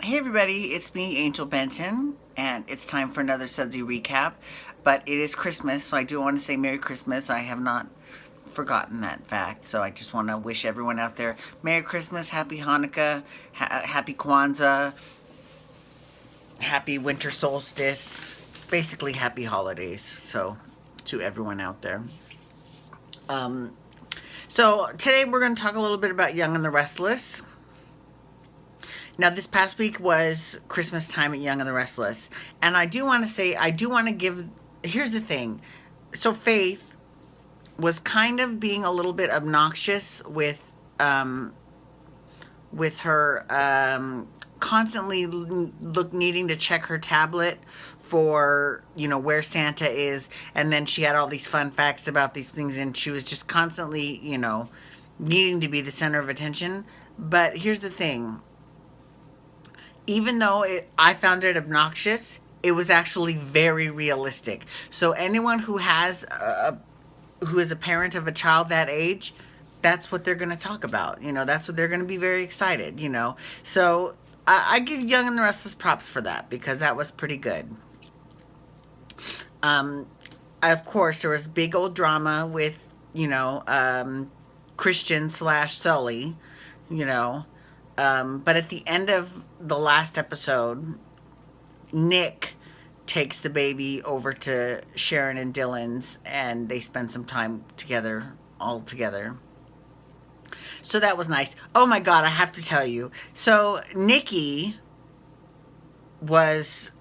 Hey everybody, it's me, Angel Benton, and it's time for another Sudsy recap. But it is Christmas, so I do want to say Merry Christmas. I have not forgotten that fact, so I just want to wish everyone out there Merry Christmas, Happy Hanukkah, Happy Kwanzaa, Happy Winter Solstice, basically Happy Holidays. So to everyone out there. Um, so today we're going to talk a little bit about Young and the Restless. Now, this past week was Christmas time at Young and the Restless. And I do want to say, I do want to give. Here's the thing. So, Faith was kind of being a little bit obnoxious um, with her constantly needing to check her tablet for where Santa is, and then she had all these fun facts about these things, and she was just constantly needing to be the center of attention. But here's the thing, even though I found it obnoxious, it was actually very realistic. So anyone who is a parent of a child that age, that's what they're going to talk about. That's what they're going to be very excited. So I give Young and the Restless props for that because that was pretty good. Um, of course, there was big old drama with Christian slash Sully. You know, but at the end of the last episode, Nick takes the baby over to Sharon and Dylan's, and they spend some time together, all together. So that was nice. Oh my God, I have to tell you. So Nikki was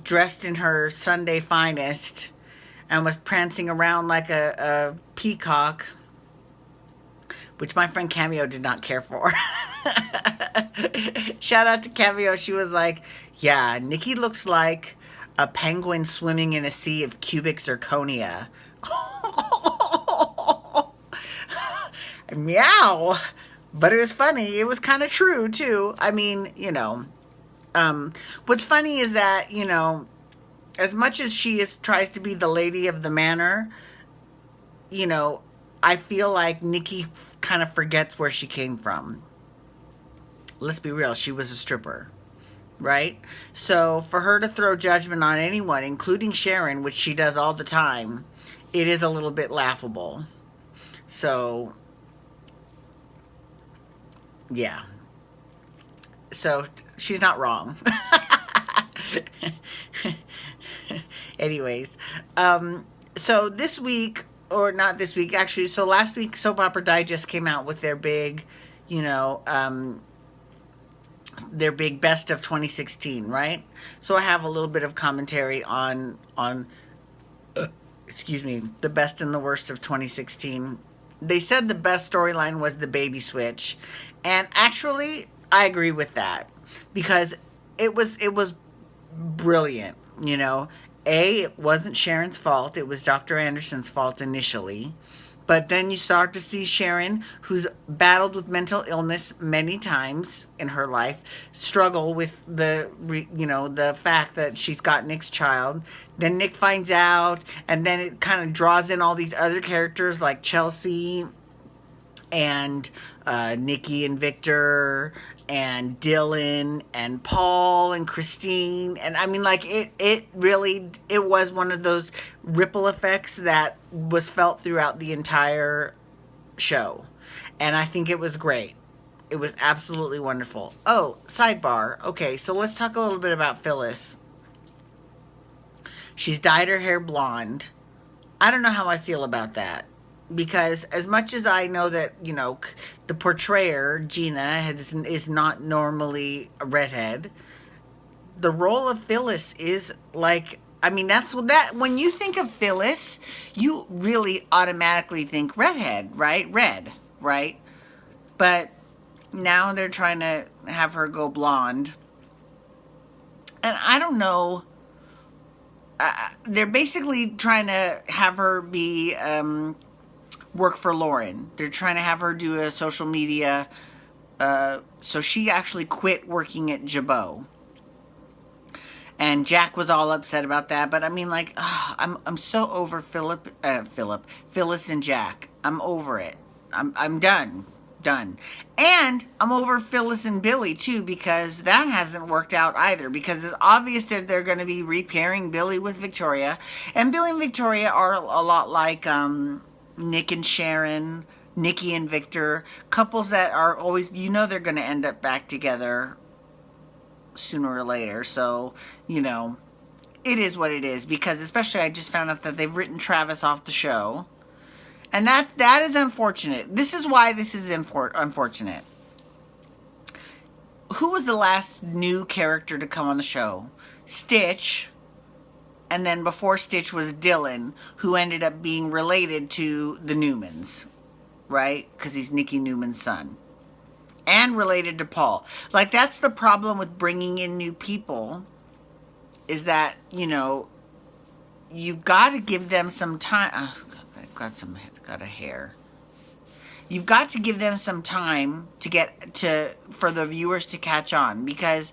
dressed in her Sunday finest and was prancing around like a peacock, which my friend Cameo did not care for. Shout out to Cameo. She was like, yeah, Nikki looks like a penguin swimming in a sea of cubic zirconia. Meow. But it was funny. It was kind of true, too. I mean, what's funny is that, as much as tries to be the lady of the manor, you know, I feel like Nikki kind of forgets where she came from. Let's be real, she was a stripper, right? So for her to throw judgment on anyone, including Sharon, which she does all the time, it is a little bit laughable. So, yeah. So she's not wrong. Anyways, so this week, or not this week, actually, so last week, Soap Opera Digest came out with you know, um, their big best of 2016, right? So I have a little bit of commentary on excuse me, the best and the worst of 2016. They said the best storyline was the baby switch, and actually, I agree with that because it was brilliant. It wasn't Sharon's fault; it was Dr. Anderson's fault initially. But then you start to see Sharon, who's battled with mental illness many times in her life, struggle with the fact that she's got Nick's child. Then Nick finds out, and then it kind of draws in all these other characters like Chelsea and Nikki and Victor and Dylan and Paul and Christine. And I mean, like, it really, it was one of those ripple effects that was felt throughout the entire show. And I think it was great. It was absolutely wonderful. Oh, sidebar. Okay, so let's talk a little bit about Phyllis. She's dyed her hair blonde. I don't know how I feel about that because as much as I know that the portrayer Gina is not normally a redhead, the role of Phyllis is like, I mean, that's what that when you think of Phyllis, you really automatically think redhead, right? Red, right? But now they're trying to have her go blonde, and I don't know. They're basically trying to have her be work for Lauren. They're trying to have her do a social media. So she actually quit working at Jabot. And Jack was all upset about that. But I mean, like, I'm so over Phyllis and Jack. I'm over it. I'm done. Done. And I'm over Phyllis and Billy too, because that hasn't worked out either. Because it's obvious that they're going to be repairing Billy with Victoria, and Billy and Victoria are a lot like Nick and Sharon, Nikki and Victor, couples that are always, they're going to end up back together sooner or later. So, it is what it is. Because especially I just found out that they've written Travis off the show. And that is unfortunate. This is why this is unfortunate. Who was the last new character to come on the show? Stitch. And then before Stitch was Dylan, who ended up being related to the Newmans. Right? Because he's Nikki Newman's son. And related to Paul. Like, that's the problem with bringing in new people. Is that, you've got to give them some time. Oh, God, got a hair. You've got to give them some time for the viewers to catch on, because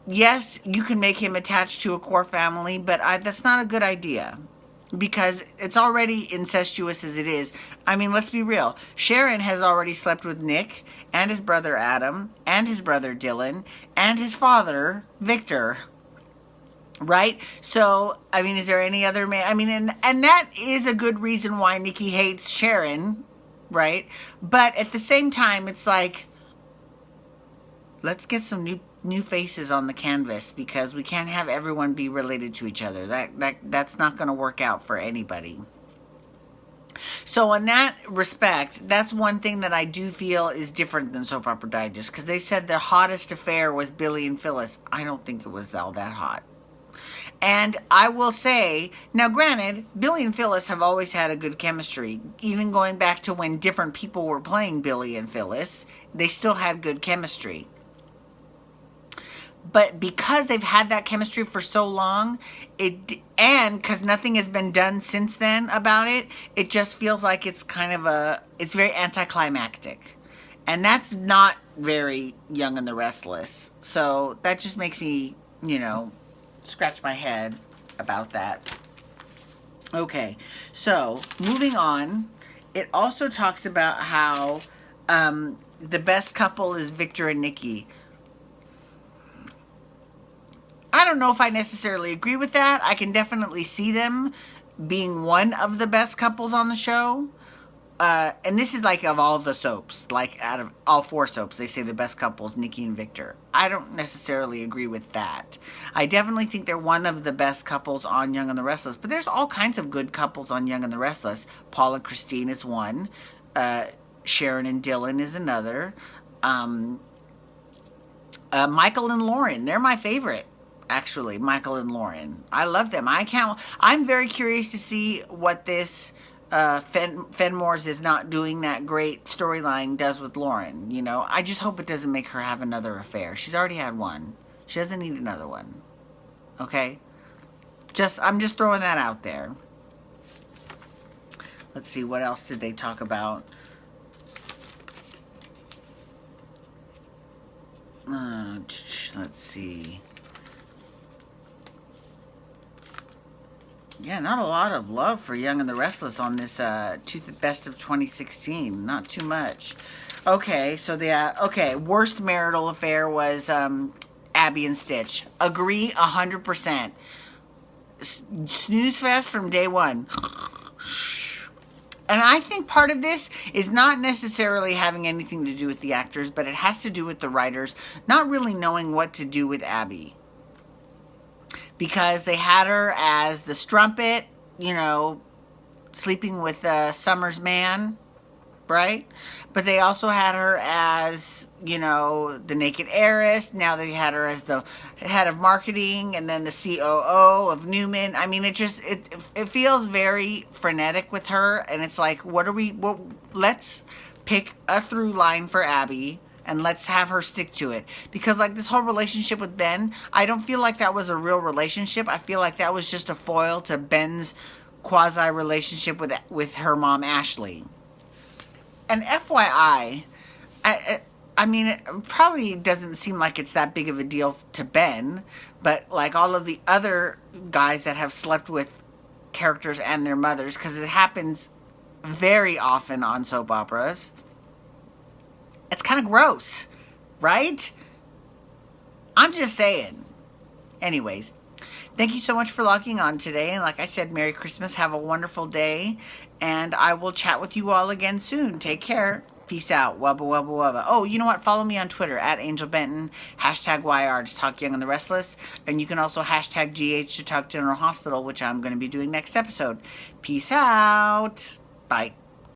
yes, you can make him attached to a core family, but that's not a good idea, because it's already incestuous as it is. I mean, let's be real. Sharon has already slept with Nick and his brother Adam and his brother Dylan and his father Victor. Right? So, I mean, is there any other man? I mean, and that is a good reason why Nikki hates Sharon, right? But at the same time, it's like, let's get some new faces on the canvas, because we can't have everyone be related to each other. That's not going to work out for anybody. So in that respect, that's one thing that I do feel is different than Soap Opera Digest, because they said their hottest affair was Billy and Phyllis. I don't think it was all that hot. And I will say, now granted, Billy and Phyllis have always had a good chemistry. Even going back to when different people were playing Billy and Phyllis, they still had good chemistry. But because they've had that chemistry for so long, and because nothing has been done since then about it, it just feels like it's it's very anticlimactic. And that's not very Young and the Restless. So that just makes me, scratch my head about that. Okay, so moving on, it also talks about how the best couple is Victor and Nikki. I don't know if I necessarily agree with that. I can definitely see them being one of the best couples on the show. And this is like of all the soaps, like out of all 4 soaps, they say the best couples, Nikki and Victor. I don't necessarily agree with that. I definitely think they're one of the best couples on Young and the Restless, but there's all kinds of good couples on Young and the Restless. Paul and Christine is one. Sharon and Dylan is another. Michael and Lauren, they're my favorite. Actually, Michael and Lauren. I love them. I'm very curious to see what this Fenmore's is not doing that great storyline does with Lauren. I just hope it doesn't make her have another affair. She's already had one. She doesn't need another one. Okay? I'm just throwing that out there. Let's see, what else did they talk about? Let's see. Yeah, not a lot of love for Young and the Restless on this best of 2016. Not too much. Okay, so worst marital affair was Abby and Stitch. Agree 100%. Snooze fest from day one. And I think part of this is not necessarily having anything to do with the actors, but it has to do with the writers not really knowing what to do with Abby. Because they had her as the strumpet, sleeping with Summer's man, right? But they also had her as, the naked heiress. Now they had her as the head of marketing and then the COO of Newman. I mean, it feels very frenetic with her. And it's like, let's pick a through line for Abby. And let's have her stick to it. Because like this whole relationship with Ben, I don't feel like that was a real relationship. I feel like that was just a foil to Ben's quasi relationship with her mom, Ashley. And FYI, I mean, it probably doesn't seem like it's that big of a deal to Ben. But like all of the other guys that have slept with characters and their mothers, because it happens very often on soap operas. It's kind of gross, right? I'm just saying. Anyways, thank you so much for logging on today. And like I said, Merry Christmas. Have a wonderful day. And I will chat with you all again soon. Take care. Peace out. Wubba, wubba, wubba. Oh, you know what? Follow me on Twitter at Angel Benton, #YR to talk Young and the Restless. And you can also #GH to talk General Hospital, which I'm going to be doing next episode. Peace out. Bye.